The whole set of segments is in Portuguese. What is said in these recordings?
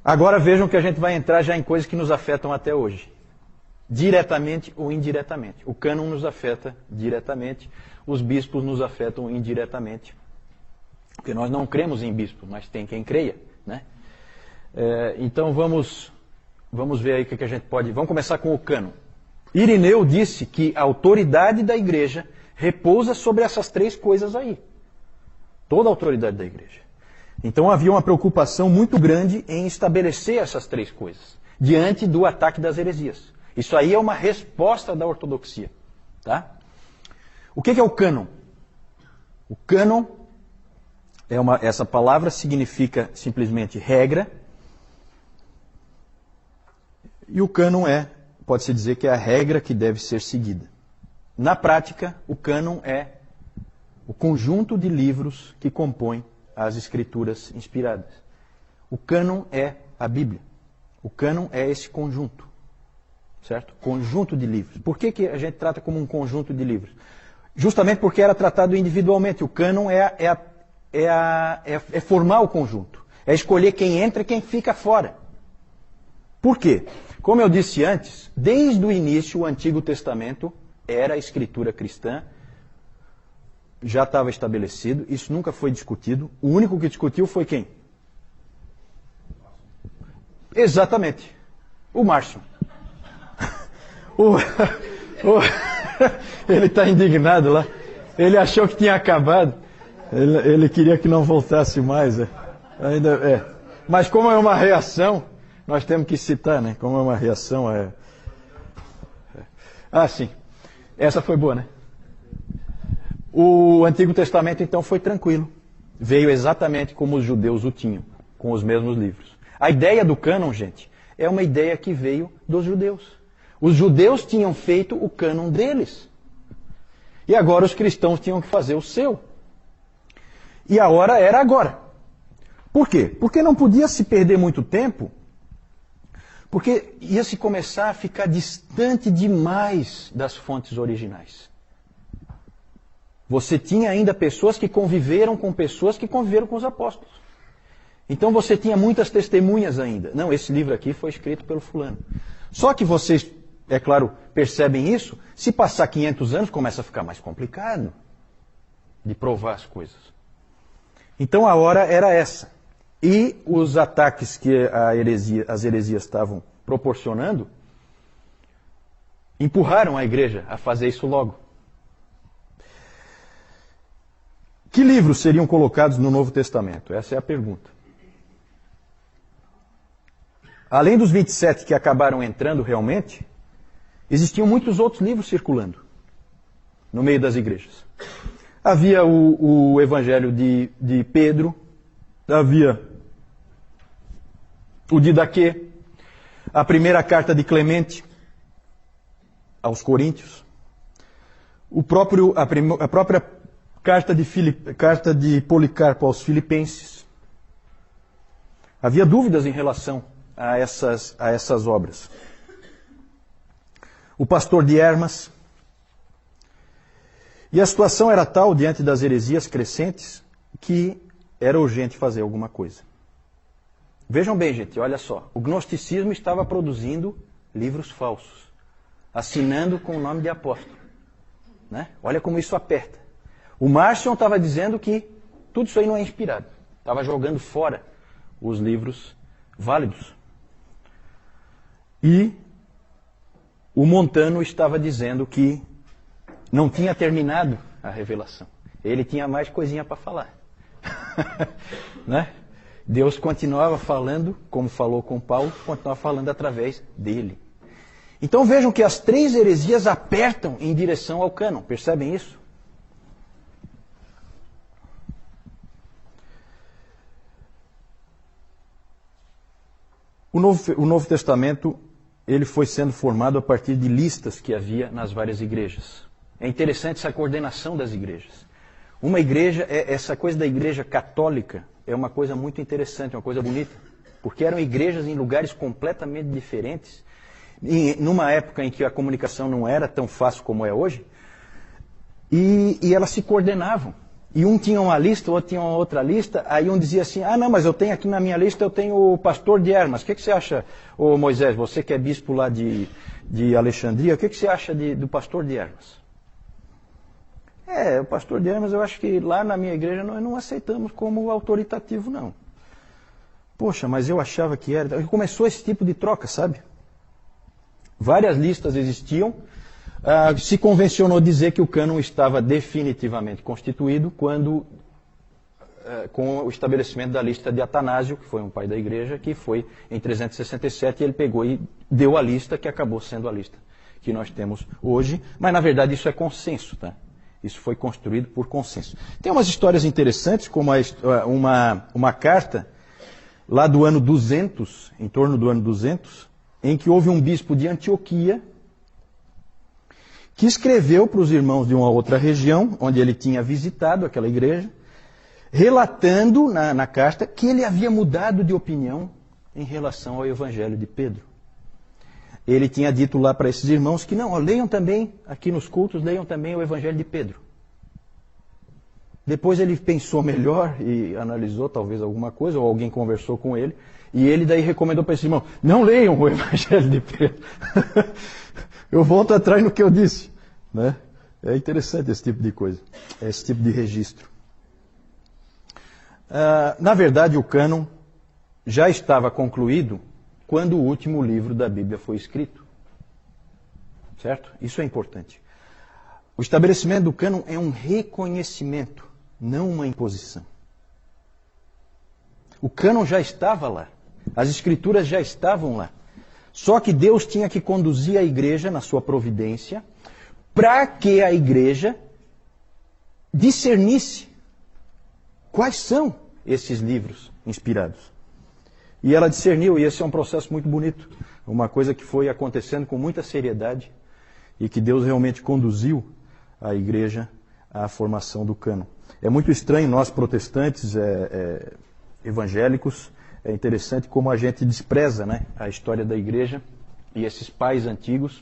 Agora vejam que a gente vai entrar já em coisas que nos afetam até hoje. Diretamente ou indiretamente. O cânon nos afeta diretamente, os bispos nos afetam indiretamente. Porque nós não cremos em bispos, mas tem quem creia, né? Então vamos ver aí o que a gente pode... Vamos começar com o cânon. Irineu disse que a autoridade da igreja repousa sobre essas três coisas aí. Toda a autoridade da igreja. Então havia uma preocupação muito grande em estabelecer essas três coisas, diante do ataque das heresias. Isso aí é uma resposta da ortodoxia. Tá? O que é o cânon? O cânon, essa palavra significa simplesmente regra, e o cânon pode-se dizer que é a regra que deve ser seguida. Na prática, o cânon é o conjunto de livros que compõem as escrituras inspiradas. O cânon é a Bíblia. O cânon é esse conjunto. Certo? Conjunto de livros. Por que a gente trata como um conjunto de livros? Justamente porque era tratado individualmente. O cânon é formar o conjunto. É escolher quem entra e quem fica fora. Por quê? Como eu disse antes, desde o início o Antigo Testamento era a escritura cristã, já estava estabelecido, isso nunca foi discutido. O único que discutiu foi quem? Exatamente, o Márcio. Ele está indignado lá. Ele achou que tinha acabado. Ele queria que não voltasse mais. Mas como é uma reação, nós temos que citar, né? Como é uma reação. Ah, sim. Essa foi boa, né? O Antigo Testamento, então, foi tranquilo. Veio exatamente como os judeus o tinham, com os mesmos livros. A ideia do cânon, gente, é uma ideia que veio dos judeus. Os judeus tinham feito o cânon deles. E agora os cristãos tinham que fazer o seu. E a hora era agora. Por quê? Porque não podia se perder muito tempo, porque ia se começar a ficar distante demais das fontes originais. Você tinha ainda pessoas que conviveram com pessoas que conviveram com os apóstolos. Então você tinha muitas testemunhas ainda. Não, esse livro aqui foi escrito pelo fulano. Só que vocês, é claro, percebem isso, se passar 500 anos começa a ficar mais complicado de provar as coisas. Então a hora era essa. E os ataques que as heresias estavam proporcionando empurraram a igreja a fazer isso logo. Que livros seriam colocados no Novo Testamento? Essa é a pergunta. Além dos 27 que acabaram entrando realmente, existiam muitos outros livros circulando no meio das igrejas. Havia o Evangelho de Pedro, havia o Didaquê, a primeira carta de Clemente aos Coríntios, a própria carta de Policarpo aos Filipenses. Havia dúvidas em relação a essas obras. O Pastor de Hermas. E a situação era tal, diante das heresias crescentes, que era urgente fazer alguma coisa. Vejam bem, gente, olha só. O gnosticismo estava produzindo livros falsos, assinando com o nome de apóstolo. Né? Olha como isso aperta. O Marcion estava dizendo que tudo isso aí não é inspirado. Estava jogando fora os livros válidos. E o Montano estava dizendo que não tinha terminado a revelação. Ele tinha mais coisinha para falar. Né? Deus continuava falando, como falou com Paulo, continuava falando através dele. Então vejam que as três heresias apertam em direção ao cânon. Percebem isso? O Novo Testamento ele foi sendo formado a partir de listas que havia nas várias igrejas. É interessante essa coordenação das igrejas. Uma igreja, essa coisa da igreja católica é uma coisa muito interessante, uma coisa bonita, porque eram igrejas em lugares completamente diferentes, numa época em que a comunicação não era tão fácil como é hoje, e elas se coordenavam. e um tinha uma lista, o outro tinha uma outra lista, aí um dizia assim, não, mas eu tenho aqui na minha lista, eu tenho o pastor de Hermas. O que você acha, ô Moisés, você que é bispo lá de Alexandria, o que você acha do pastor de Hermas? O pastor de Hermas, eu acho que lá na minha igreja nós não aceitamos como autoritativo, não. Poxa, mas eu achava que era. E começou esse tipo de troca, sabe? Várias listas existiam. Se convencionou dizer que o cânon estava definitivamente constituído quando, com o estabelecimento da lista de Atanásio, que foi um pai da igreja, que foi em 367, ele pegou e deu a lista que acabou sendo a lista que nós temos hoje. Mas, na verdade, isso é consenso, tá? Isso foi construído por consenso. Tem umas histórias interessantes, como uma carta lá do ano 200, em torno do ano 200, em que houve um bispo de Antioquia que escreveu para os irmãos de uma outra região, onde ele tinha visitado aquela igreja, relatando na carta que ele havia mudado de opinião em relação ao evangelho de Pedro. Ele tinha dito lá para esses irmãos que não, leiam também, aqui nos cultos, leiam também o evangelho de Pedro. Depois ele pensou melhor e analisou talvez alguma coisa, ou alguém conversou com ele, e ele daí recomendou para esses irmãos, não leiam o evangelho de Pedro. Eu volto atrás no que eu disse. Né? É interessante esse tipo de coisa, esse tipo de registro. Na verdade, o cânon já estava concluído quando o último livro da Bíblia foi escrito. Certo? Isso é importante. O estabelecimento do cânon é um reconhecimento, não uma imposição. O cânon já estava lá. As escrituras já estavam lá. Só que Deus tinha que conduzir a igreja na sua providência para que a igreja discernisse quais são esses livros inspirados. E ela discerniu, e esse é um processo muito bonito. Uma coisa que foi acontecendo com muita seriedade e que Deus realmente conduziu a igreja à formação do cânon. É muito estranho, nós protestantes, evangélicos, é interessante como a gente despreza, né, a história da igreja e esses pais antigos,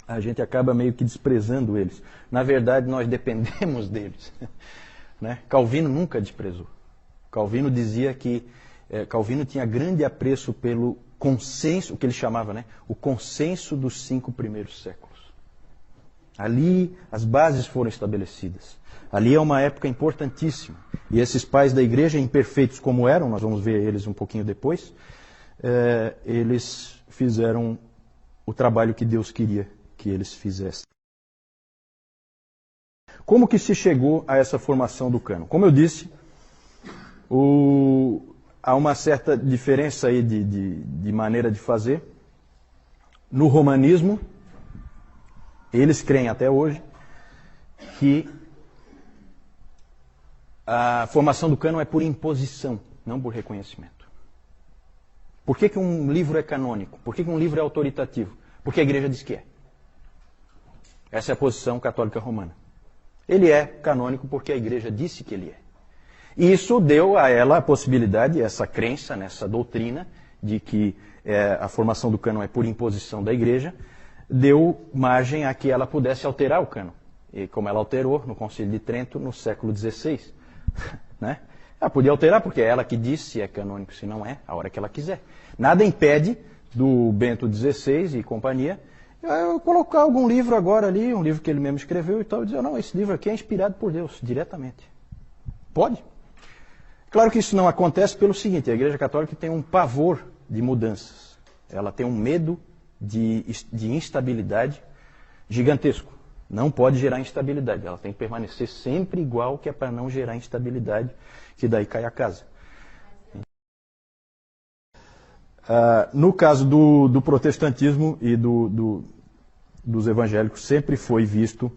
a gente acaba meio que desprezando eles. Na verdade, nós dependemos deles. Né? Calvino nunca desprezou. Calvino dizia que Calvino tinha grande apreço pelo consenso, o que ele chamava, né, o consenso dos 5 primeiros séculos. Ali as bases foram estabelecidas. Ali é uma época importantíssima. E esses pais da igreja, imperfeitos como eram, nós vamos ver eles um pouquinho depois, eles fizeram o trabalho que Deus queria que eles fizessem. Como que se chegou a essa formação do cânon? Como eu disse, há uma certa diferença aí de maneira de fazer. No romanismo, eles creem até hoje que a formação do cânon é por imposição, não por reconhecimento. Por que um livro é canônico? Por que um livro é autoritativo? Porque a igreja diz que é. Essa é a posição católica romana. Ele é canônico porque a igreja disse que ele é. E isso deu a ela a possibilidade, essa crença, nessa doutrina, de que a formação do cânon é por imposição da igreja, deu margem a que ela pudesse alterar o cânon. E como ela alterou no Concílio de Trento, no século XVI. Né? Ela podia alterar porque é ela que diz se é canônico, se não é, a hora que ela quiser. Nada impede do Bento XVI e companhia colocar algum livro agora ali, um livro que ele mesmo escreveu e tal, e dizer, não, esse livro aqui é inspirado por Deus, diretamente. Pode. Claro que isso não acontece pelo seguinte, a Igreja Católica tem um pavor de mudanças. Ela tem um medo de instabilidade gigantesco. Não pode gerar instabilidade. Ela tem que permanecer sempre igual, que é para não gerar instabilidade, que daí cai a casa. No caso do protestantismo e dos evangélicos, sempre foi visto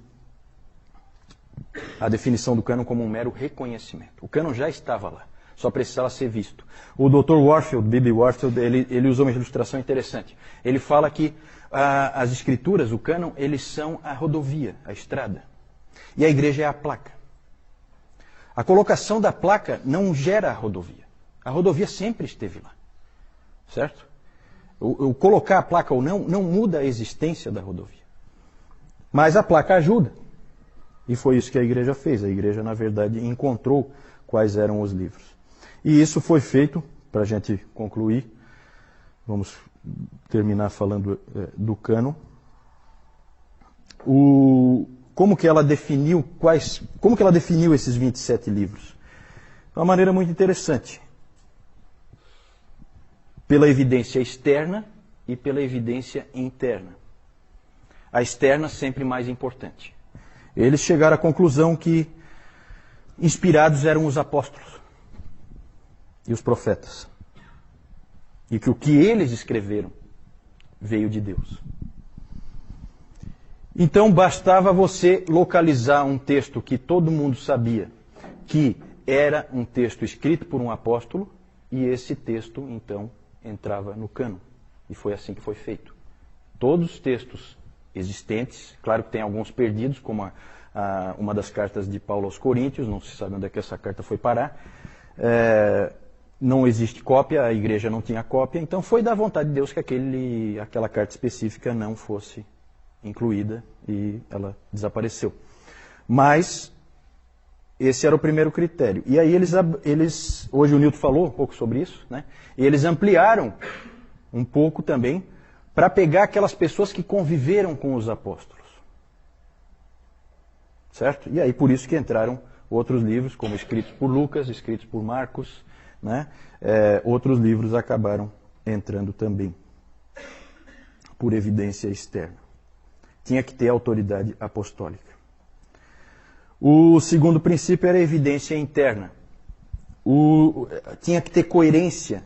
a definição do cânon como um mero reconhecimento. O cânon já estava lá, só precisava ser visto. O Dr. Warfield, B.B. Warfield, ele usou uma ilustração interessante. Ele fala que as escrituras, o cânon, eles são a rodovia, a estrada. E a igreja é a placa. A colocação da placa não gera a rodovia. A rodovia sempre esteve lá. Certo? O colocar a placa ou não muda a existência da rodovia. Mas a placa ajuda. E foi isso que a igreja fez. A igreja, na verdade, encontrou quais eram os livros. E isso foi feito, para a gente concluir, vamos terminar falando do cânon. Como que ela definiu esses 27 livros? De uma maneira muito interessante. Pela evidência externa e pela evidência interna. A externa sempre mais importante. Eles chegaram à conclusão que inspirados eram os apóstolos e os profetas. E que o que eles escreveram veio de Deus. Então bastava você localizar um texto que todo mundo sabia que era um texto escrito por um apóstolo, e esse texto, então, entrava no cânon. E foi assim que foi feito. Todos os textos existentes, claro que tem alguns perdidos, como uma das cartas de Paulo aos Coríntios, não se sabe onde é que essa carta foi parar. Não existe cópia, a igreja não tinha cópia, então foi da vontade de Deus que aquela carta específica não fosse incluída e ela desapareceu. Mas esse era o primeiro critério. E aí hoje o Nilton falou um pouco sobre isso, né? E eles ampliaram um pouco também para pegar aquelas pessoas que conviveram com os apóstolos. Certo? E aí por isso que entraram outros livros, como escritos por Lucas, escritos por Marcos, né? Outros livros acabaram entrando também, por evidência externa. Tinha que ter autoridade apostólica. O segundo princípio era a evidência interna. Tinha que ter coerência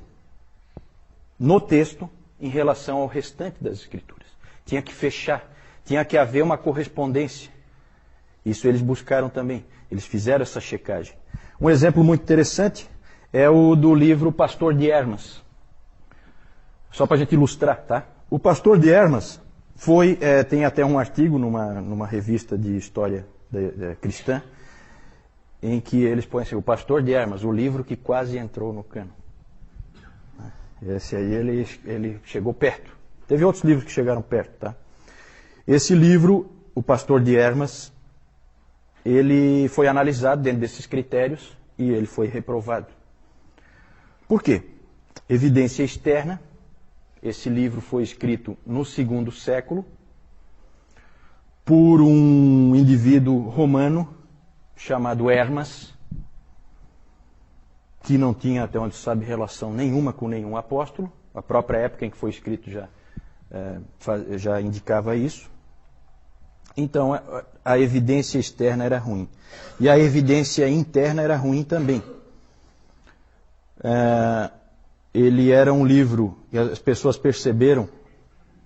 no texto em relação ao restante das Escrituras. Tinha que fechar, tinha que haver uma correspondência. Isso eles buscaram também, eles fizeram essa checagem. Um exemplo muito interessante é o do livro Pastor de Hermas. Só para a gente ilustrar, tá? O Pastor de Hermas tem até um artigo numa revista de história cristã, em que eles põem assim, o Pastor de Hermas, o livro que quase entrou no cânon. Esse aí ele chegou perto. Teve outros livros que chegaram perto, tá? Esse livro, o Pastor de Hermas, ele foi analisado dentro desses critérios e ele foi reprovado. Por quê? Evidência externa. Esse livro foi escrito no II século por um indivíduo romano chamado Hermas, que não tinha, até onde se sabe, relação nenhuma com nenhum apóstolo. A própria época em que foi escrito já indicava isso. Então, a evidência externa era ruim. E a evidência interna era ruim também. Ele era um livro, e as pessoas perceberam,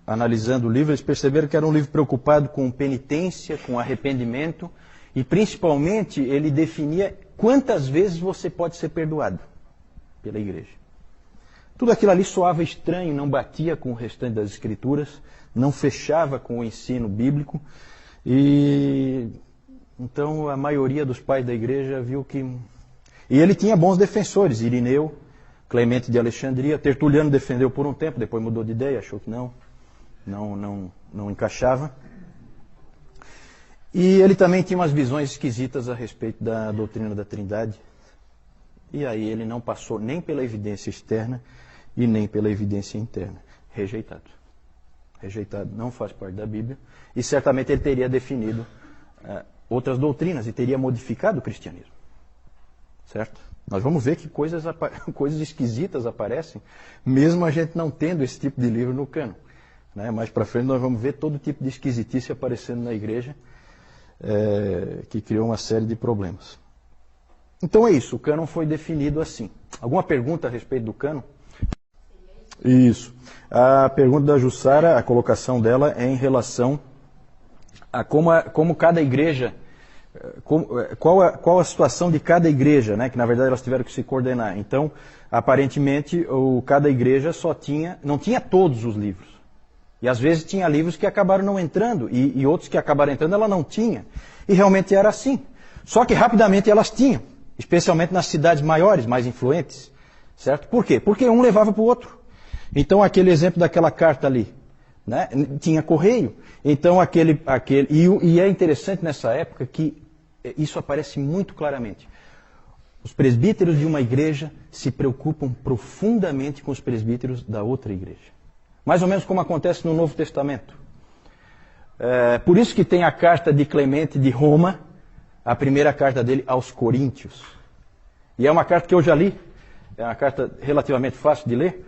analisando o livro, eles perceberam que era um livro preocupado com penitência, com arrependimento, e principalmente ele definia quantas vezes você pode ser perdoado pela igreja. Tudo aquilo ali soava estranho, não batia com o restante das Escrituras, não fechava com o ensino bíblico, e então a maioria dos pais da igreja viu que... E ele tinha bons defensores, Irineu, Clemente de Alexandria, Tertuliano defendeu por um tempo, depois mudou de ideia, achou que não encaixava. E ele também tinha umas visões esquisitas a respeito da doutrina da Trindade. E aí ele não passou nem pela evidência externa e nem pela evidência interna. Rejeitado. Rejeitado, não faz parte da Bíblia. E certamente ele teria definido outras doutrinas e teria modificado o cristianismo. Certo? Nós vamos ver que coisas esquisitas aparecem, mesmo a gente não tendo esse tipo de livro no cânon. Né? Mais para frente nós vamos ver todo tipo de esquisitice aparecendo na igreja, que criou uma série de problemas. Então é isso, o cânon foi definido assim. Alguma pergunta a respeito do cânon? Isso. A pergunta da Jussara, a colocação dela é em relação a como cada igreja... Qual a situação de cada igreja, né? Que na verdade elas tiveram que se coordenar. Então, aparentemente, cada igreja não tinha todos os livros. E às vezes tinha livros que acabaram não entrando, e outros que acabaram entrando ela não tinha. E realmente era assim. Só que rapidamente elas tinham, especialmente nas cidades maiores, mais influentes. Certo? Por quê? Porque um levava para o outro. Então, aquele exemplo daquela carta ali, né? Tinha correio. Então, e é interessante nessa época que isso aparece muito claramente. Os presbíteros de uma igreja se preocupam profundamente com os presbíteros da outra igreja. Mais ou menos como acontece no Novo Testamento. Por isso que tem a carta de Clemente de Roma, a primeira carta dele aos Coríntios. E é uma carta que eu já li, é uma carta relativamente fácil de ler.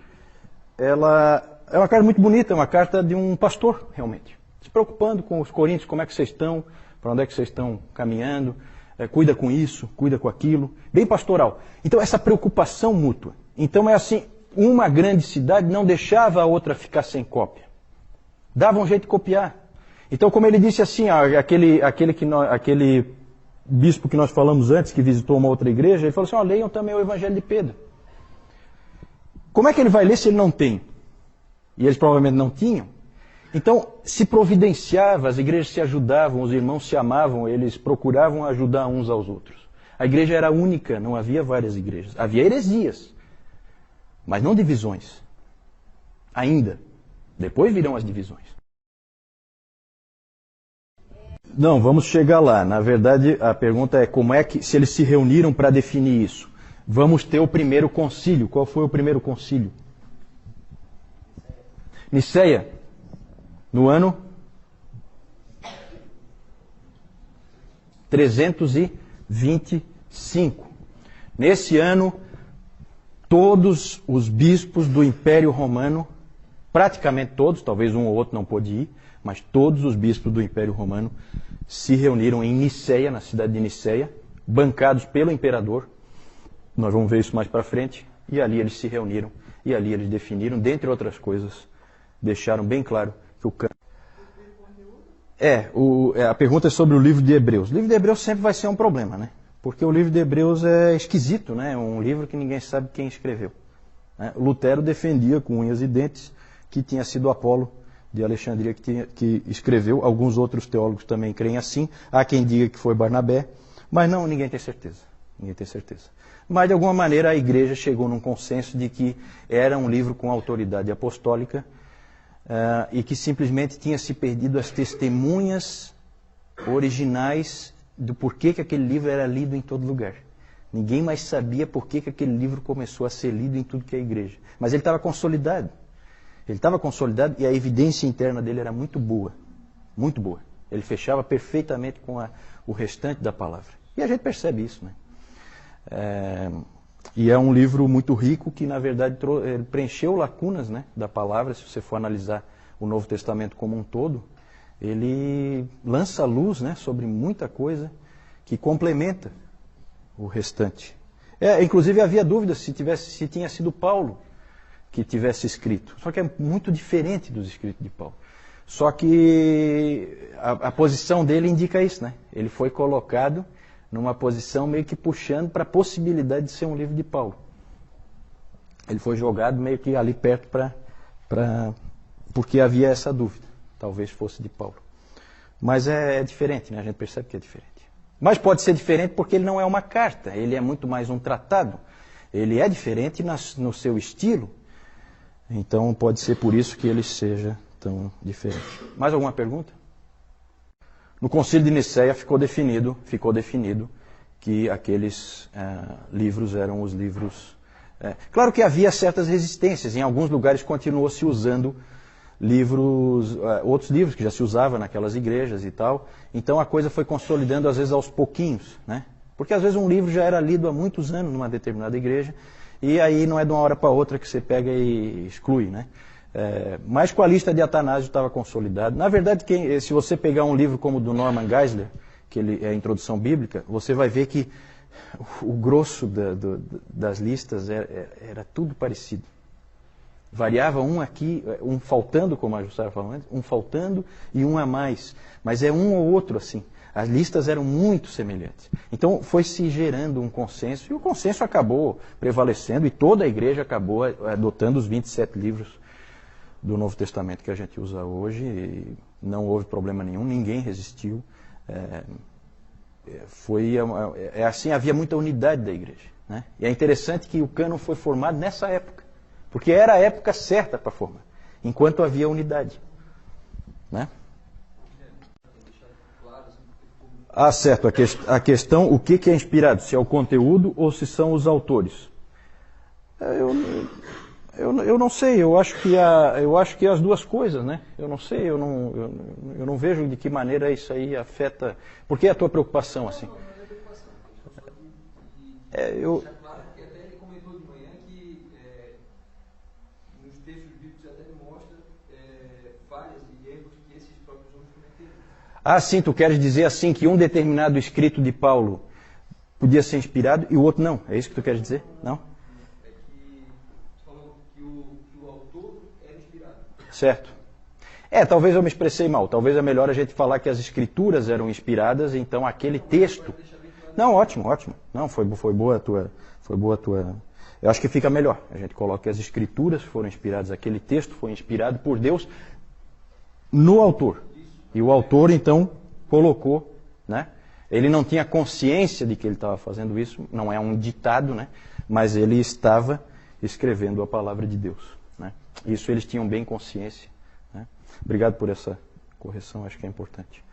Ela é uma carta muito bonita, é uma carta de um pastor, realmente. Se preocupando com os coríntios, como é que vocês estão, para onde é que vocês estão caminhando, cuida com isso, cuida com aquilo, bem pastoral. Então essa preocupação mútua. Então é assim, uma grande cidade não deixava a outra ficar sem cópia. Dava um jeito de copiar. Então como ele disse assim, aquele bispo que nós falamos antes, que visitou uma outra igreja, ele falou assim, leiam também o Evangelho de Pedro. Como é que ele vai ler se ele não tem? E eles provavelmente não tinham. Então, se providenciava, as igrejas se ajudavam, os irmãos se amavam, eles procuravam ajudar uns aos outros. A igreja era única, não havia várias igrejas. Havia heresias, mas não divisões. Ainda. Depois virão as divisões. Não, vamos chegar lá. Na verdade, a pergunta é como é que, se eles se reuniram para definir isso. Vamos ter o primeiro concílio. Qual foi o primeiro concílio? Niceia. No ano 325. Nesse ano, todos os bispos do Império Romano, praticamente todos, talvez um ou outro não pôde ir, mas todos os bispos do Império Romano se reuniram em Niceia, na cidade de Niceia, bancados pelo imperador. Nós vamos ver isso mais para frente. E ali eles se reuniram, e ali eles definiram, dentre outras coisas, deixaram bem claro que o cânon... A pergunta é sobre o livro de Hebreus. O livro de Hebreus sempre vai ser um problema, né? Porque o livro de Hebreus é esquisito, né? É um livro que ninguém sabe quem escreveu. Né? Lutero defendia com unhas e dentes que tinha sido Apolo de Alexandria que escreveu. Alguns outros teólogos também creem assim. Há quem diga que foi Barnabé, mas não, ninguém tem certeza. Ninguém tem certeza. Mas, de alguma maneira, a igreja chegou num consenso de que era um livro com autoridade apostólica, e que simplesmente tinha se perdido as testemunhas originais do porquê que aquele livro era lido em todo lugar. Ninguém mais sabia porquê que aquele livro começou a ser lido em tudo que é igreja. Mas ele estava consolidado. Ele estava consolidado e a evidência interna dele era muito boa. Muito boa. Ele fechava perfeitamente com o restante da palavra. E a gente percebe isso, né? E é um livro muito rico que, na verdade, preencheu lacunas, né, da palavra. Se você for analisar o Novo Testamento como um todo, ele lança luz, né, sobre muita coisa que complementa o restante. Inclusive havia dúvidas se tinha sido Paulo que tivesse escrito. Só que é muito diferente dos escritos de Paulo. Só que a posição dele indica isso, né? Ele foi colocado numa posição meio que puxando para a possibilidade de ser um livro de Paulo. Ele foi jogado meio que ali perto porque havia essa dúvida. Talvez fosse de Paulo. Mas é diferente, né? A gente percebe que é diferente. Mas pode ser diferente porque ele não é uma carta, ele é muito mais um tratado. Ele é diferente no seu estilo, então pode ser por isso que ele seja tão diferente. Mais alguma pergunta? No Concílio de Niceia ficou definido que aqueles livros eram os livros... Claro que havia certas resistências, em alguns lugares continuou se usando outros livros que já se usavam naquelas igrejas e tal, então a coisa foi consolidando às vezes aos pouquinhos, né? Porque às vezes um livro já era lido há muitos anos numa determinada igreja, e aí não é de uma hora para outra que você pega e exclui, né? Mas com a lista de Atanásio estava consolidado. Na verdade, se você pegar um livro como o do Norman Geisler, que é a Introdução Bíblica, você vai ver que o grosso das listas era tudo parecido. Variava um aqui, um faltando, como a Jussara falou antes, um faltando e um a mais. Mas é um ou outro assim. As listas eram muito semelhantes. Então foi se gerando um consenso, e o consenso acabou prevalecendo, e toda a igreja acabou adotando os 27 livros do Novo Testamento que a gente usa hoje, e não houve problema nenhum, ninguém resistiu. Assim, havia muita unidade da igreja, né? E é interessante que o cânon foi formado nessa época, porque era a época certa para formar, enquanto havia unidade, né? Ah, certo. A questão, o que é inspirado? Se é o conteúdo ou se são os autores? Eu não sei. Eu acho que as duas coisas, né? Eu não sei. Eu não vejo de que maneira isso aí afeta. Por que a tua preocupação assim? Eu Ah, sim, tu queres dizer assim que um determinado escrito de Paulo podia ser inspirado e o outro não. É isso que tu queres dizer? Não? É que tu falou que o autor era inspirado. Certo. Talvez eu me expressei mal. Talvez é melhor a gente falar que as escrituras eram inspiradas, então aquele texto... Não, ótimo, ótimo. Não, foi boa a tua... Eu acho que fica melhor. A gente coloca que as escrituras foram inspiradas, aquele texto foi inspirado por Deus no autor. E o autor, então, colocou, né? Ele não tinha consciência de que ele estava fazendo isso, não é um ditado, né? Mas ele estava escrevendo a palavra de Deus, né? Isso eles tinham bem consciência, né? Obrigado por essa correção, acho que é importante.